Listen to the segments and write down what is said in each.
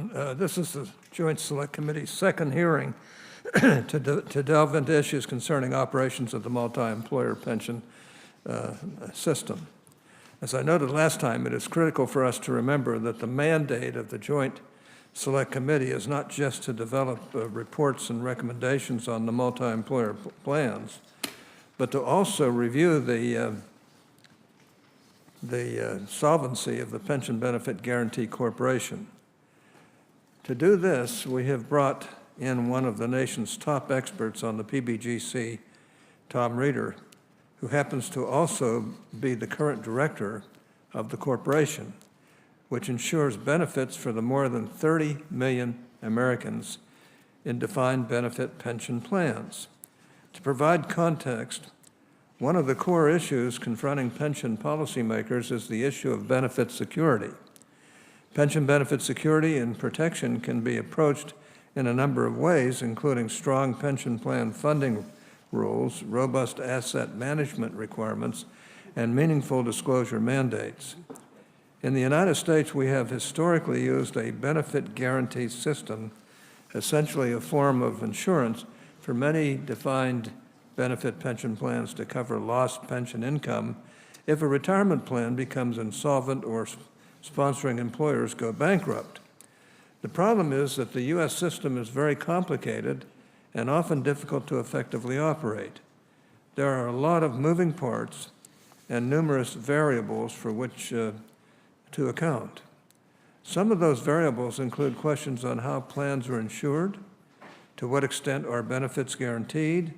Brown. This is the Joint Select Committee's second hearing to delve into issues concerning operations of the multi-employer pension system. As I noted last time, it is critical for us to remember that the mandate of the Joint Select Committee is not just to develop reports and recommendations on the multi-employer plans, but to also review the solvency of the Pension Benefit Guaranty Corporation. To do this, we have brought in one of the nation's top experts on the PBGC, Tom Reeder, who happens to also be the current director of the corporation, which ensures benefits for the more than 30 million Americans in defined benefit pension plans. To provide context, one of the core issues confronting pension policymakers is the issue of benefit security. Pension benefit security and protection can be approached in a number of ways, including strong pension plan funding rules, robust asset management requirements, and meaningful disclosure mandates. In the United States, we have historically used a benefit guarantee system, essentially a form of insurance for many defined benefit pension plans to cover lost pension income if a retirement plan becomes insolvent or sponsoring employers go bankrupt. The problem is that the U.S. system is very complicated and often difficult to effectively operate. There are a lot of moving parts and numerous variables for which to account. Some of those variables include questions on how plans are insured, to what extent are benefits guaranteed,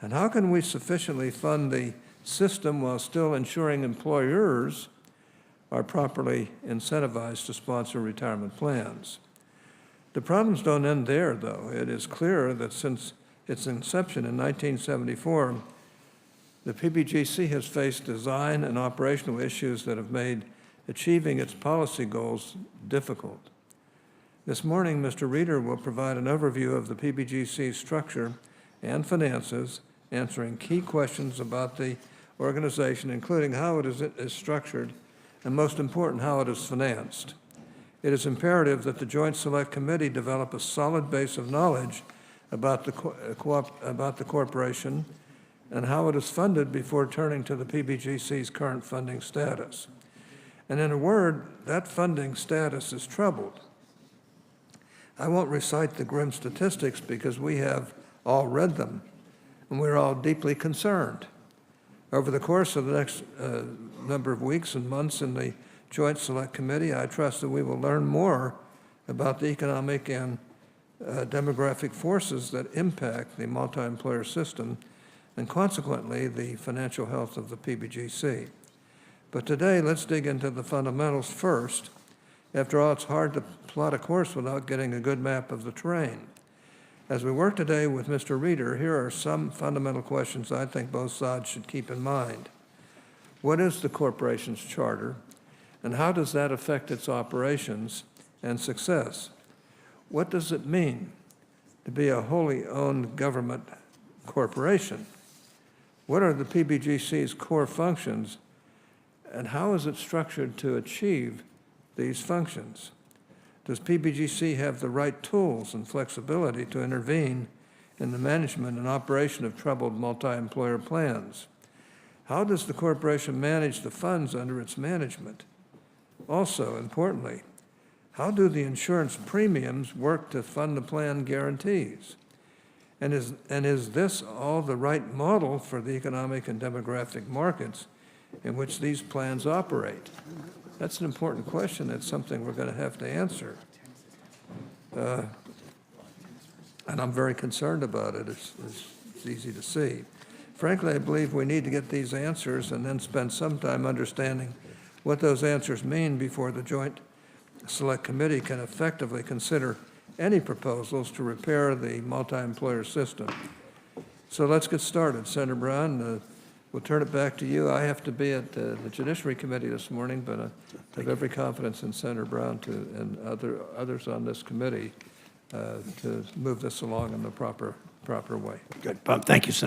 and how can we sufficiently fund the system while still ensuring employers are properly incentivized to sponsor retirement plans. The problems don't end there, though. It is clear that since its inception in 1974, the PBGC has faced design and operational issues that have made achieving its policy goals difficult. This morning, Mr. Reeder will provide an overview of the PBGC's structure and finances, answering key questions about the organization, including how it is structured, and most important, how it is financed. It is imperative that the Joint Select Committee develop a solid base of knowledge about the corporation and how it is funded before turning to the PBGC's current funding status. And in a word, that funding status is troubled. I won't recite the grim statistics because we have all read them, and we're all deeply concerned. Over the course of the next number of weeks and months in the Joint Select Committee, I trust that we will learn more about the economic and demographic forces that impact the multi-employer system and consequently the financial health of the PBGC. But today, let's dig into the fundamentals first. After all, it's hard to plot a course without getting a good map of the terrain. As we work today with Mr. Reeder, here are some fundamental questions I think both sides should keep in mind. What is the corporation's charter, and how does that affect its operations and success? What does it mean to be a wholly owned government corporation? What are the PBGC's core functions, and how is it structured to achieve these functions? Does PBGC have the right tools and flexibility to intervene in the management and operation of troubled multi-employer plans? How does the corporation manage the funds under its management? Also, importantly, how do the insurance premiums work to fund the plan guarantees? And is this all the right model for the economic and demographic markets in which these plans operate? That's an important question. It's something we're going to have to answer. And I'm very concerned about it. It's easy to see. Frankly, I believe we need to get these answers and then spend some time understanding what those answers mean before the Joint Select Committee can effectively consider any proposals to repair the multi-employer system. So let's get started. Senator Brown, we'll turn it back to you. I have to be at the Judiciary Committee this morning, but I have every confidence in Senator Brown and others on this committee to move this along in the proper way. Good. Thank you, Senator.